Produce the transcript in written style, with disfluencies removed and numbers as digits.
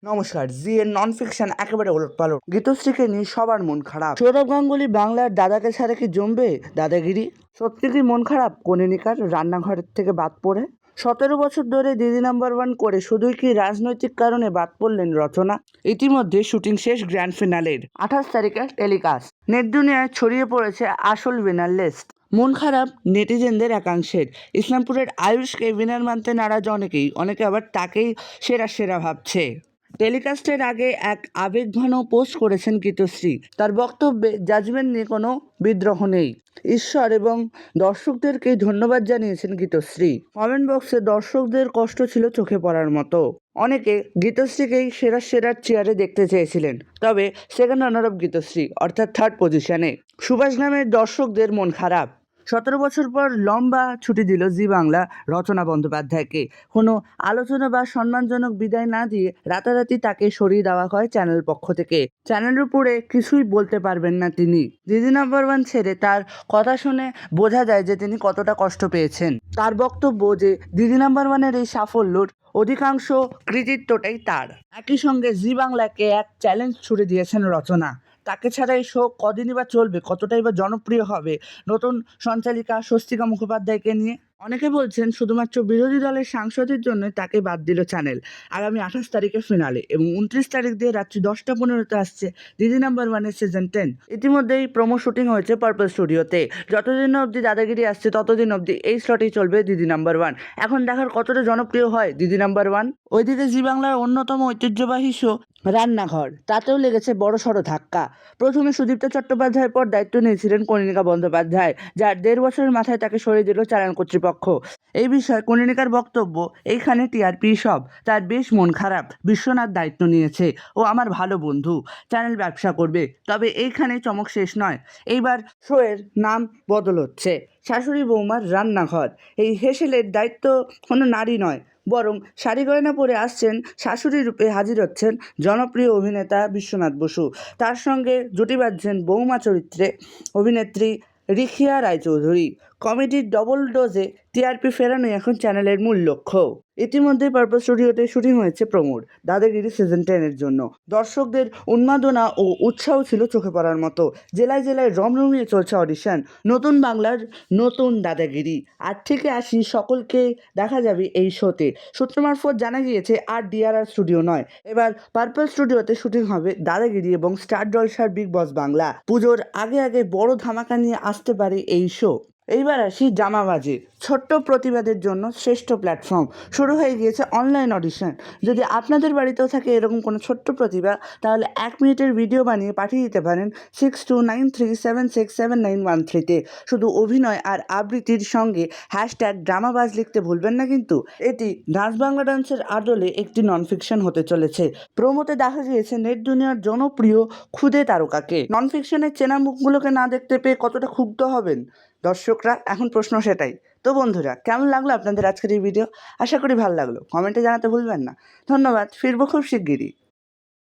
নমস্কার। জি এর non fiction একেবারে ওলটপালট। গীতশ্রীকে নিয়ে সবার মন খারাপ। সৌরভ গাঙ্গুলি বাংলার দাদাকে ছাড়া কি জমবে দাদাগিরি? সত্যি কি মন খারাপ কনিনিকার রান্নাঘরের থেকে বাদ পড়ে? 17 বছর ধরে দিদি নাম্বার ওয়ান করে শুধুই কি রাজনৈতিক কারণে বাদ পড়লেন রচনা? ইতিমধ্যে শুটিং শেষ গ্র্যান্ড ফিনালের 28 তারিখে টেলিকাস্ট। নেট দুনিয়ায় ছড়িয়ে পড়েছে আসল উইনার লিস্ট। মন খারাপ নেটিজেনদের একাংশের। ইসলামপুরের আয়ুষকে উইনার মানতে নারাজ অনেকে আবার তাকেই সেরা সেরা ভাবছে। টেলিকাস্টের আগে এক আবেগঘন পোস্ট করেছেন গীতশ্রী। তার বক্তব্যে জাজমেন্ট নিয়ে কোনো বিদ্রোহ নেই। ঈশ্বর এবং দর্শকদেরকে ধন্যবাদ জানিয়েছেন গীতশ্রী। কমেন্ট বক্সে দর্শকদের কষ্ট ছিল চোখে পড়ার মতো। অনেকে গীতশ্রীকেই সেরার চেয়ারে দেখতে চেয়েছিলেন, তবে সেকেন্ড রানার অফ গীতশ্রী অর্থাৎ থার্ড পজিশনে। সুভাষ নামের দর্শকদের মন খারাপ। 17 বছর পর লম্বা ছুটি দিল জি বাংলা রচনা বন্দ্যোপাধ্যায়কে। কোনো আলোচনা বা সম্মানজনক বিদায় না দিয়ে রাতারাতি তাকে সরিয়ে দেওয়া হয় চ্যানেল পক্ষ থেকে। চ্যানেলের উপরে কিছুই বলতে পারবেন না তিনি। দিদি নাম্বার ওয়ান ছেড়ে তার কথা শুনে বোঝা যায় যে তিনি কতটা কষ্ট পেয়েছেন। তার বক্তব্য যে দিদি নাম্বার ওয়ানের এই সাফল্যর অধিকাংশ কৃতিত্বটাই তার। একই সঙ্গে জি বাংলাকে এক চ্যালেঞ্জ ছুড়ে দিয়েছেন রচনা। তাকে ছাড়া এই শো কদিনই বা চলবে, কতটাই বা জনপ্রিয় হবে নতুন সঞ্চালিকা স্বস্তিকা মুখোপাধ্যায়কে নিয়ে? অনেকে বলছেন শুধুমাত্র বিরোধী দলের সাংসদের জন্য তাকে বাদ দিল চ্যানেল। আগামী 28 তারিখে ফিনালে এবং 29 তারিখ দিয়ে রাত্রি 10টা 15-তে আসছে দিদি নাম্বার ওয়ানের সিজন 10। ইতিমধ্যেই প্রোমো শুটিং হয়েছে পার্পল স্টুডিওতে। যতদিন অবধি দাদাগিরি আসছে ততদিন অবধি এই স্লটেই চলবে দিদি নাম্বার ওয়ান। এখন দেখার কতটা জনপ্রিয় হয় দিদি নাম্বার ওয়ান। ওইদিকে জি বাংলার অন্যতম ঐতিহ্যবাহী শো রান্নাঘর, তাতেও লেগেছে বড় সড়ো ধাক্কা। প্রথমে সুদীপ্ত চট্টোপাধ্যায়ের পর দায়িত্ব নিয়েছিলেন কনিনিকা বন্দ্যোপাধ্যায়, যার 1.5 বছরের মাথায় তাকে সরিয়ে দিল চ্যানেল কর্তৃপক্ষ। এই বিষয়ে কনিনিকার বক্তব্য, এইখানে টিআরপি সব, তার বেশ মন খারাপ। বিশ্বনাথ দায়িত্ব নিয়েছে, ও আমার ভালো বন্ধু, চ্যানেল ব্যবসা করবে। তবে এইখানে চমক শেষ নয়, এইবার শোয়ের নাম বদল হচ্ছে। শাশুড়ি বৌমার রান্নাঘর। এই হেসেলের দায়িত্ব কোনো নারী নয়, বরং শাড়ি গয়না পরে আসছেন শাশুড়ি রূপে হাজির হচ্ছেন জনপ্রিয় অভিনেতা বিশ্বনাথ বসু। তার সঙ্গে জুটি বাঁধছেন বৌমা চরিত্রে অভিনেত্রী রিখিয়া রায়চৌধুরী। কমেডির ডবল ডোজে টিআরপি ফেরানোই এখন চ্যানেলের মূল লক্ষ্য। ইতিমধ্যেই পার্পল স্টুডিওতে শুটিং হয়েছে প্রমোর দাদাগিরি সিজন 10-এর জন্য। দর্শকদের উন্মাদনা ও উৎসাহ ছিল চোখে পড়ার মতো। জেলায় জেলায় রমরমিয়ে চলছে অডিশন। নতুন বাংলার নতুন দাদাগিরি। 8 থেকে 80 সকলকে দেখা যাবে এই শোতে। সূত্র মারফত জানা গিয়েছে আর ডিআরআর স্টুডিও নয়, এবার পার্পল স্টুডিওতে শুটিং হবে দাদাগিরি এবং স্টার জলসার বিগ বস বাংলা। পুজোর আগে আগে বড় ধামাকা নিয়ে আসতে পারে এই শো। এইবার আসি জামাবাজি। ছোট্ট প্রতিবাদের জন্য শ্রেষ্ঠ প্ল্যাটফর্ম। শুরু হয়ে গিয়েছে অনলাইন অডিশন। যদি আপনাদের বাড়িতেও থাকে এরকম কোনো ছোট্ট প্রতিভা, তাহলে 1 মিনিটের ভিডিও বানিয়ে পাঠিয়ে দিতে পারেন 6293767913-তে। শুধু অভিনয় আর আবৃত্তির সঙ্গে #ড্রামাবাজ লিখতে ভুলবেন না কিন্তু। এটি ডান্স বাংলা ডান্সের আদলে একটি নন ফিকশন হতে চলেছে। প্রোমোতে দেখা গিয়েছে নেট দুনিয়ার জনপ্রিয় ক্ষুদে তারকাকে। নন ফিকশনের চেনা মুখগুলোকে না দেখতে পেয়ে কতটা ক্ষুব্ধ হবেন দর্শকরা, এখন প্রশ্ন সেটাই। তো বন্ধুরা, কেমন লাগলো আপনাদের আজকের এই ভিডিও? আশা করি ভালো লাগলো। কমেন্টে জানাতে ভুলবেন না। ধন্যবাদ, ফিরবো খুব শিগগিরই।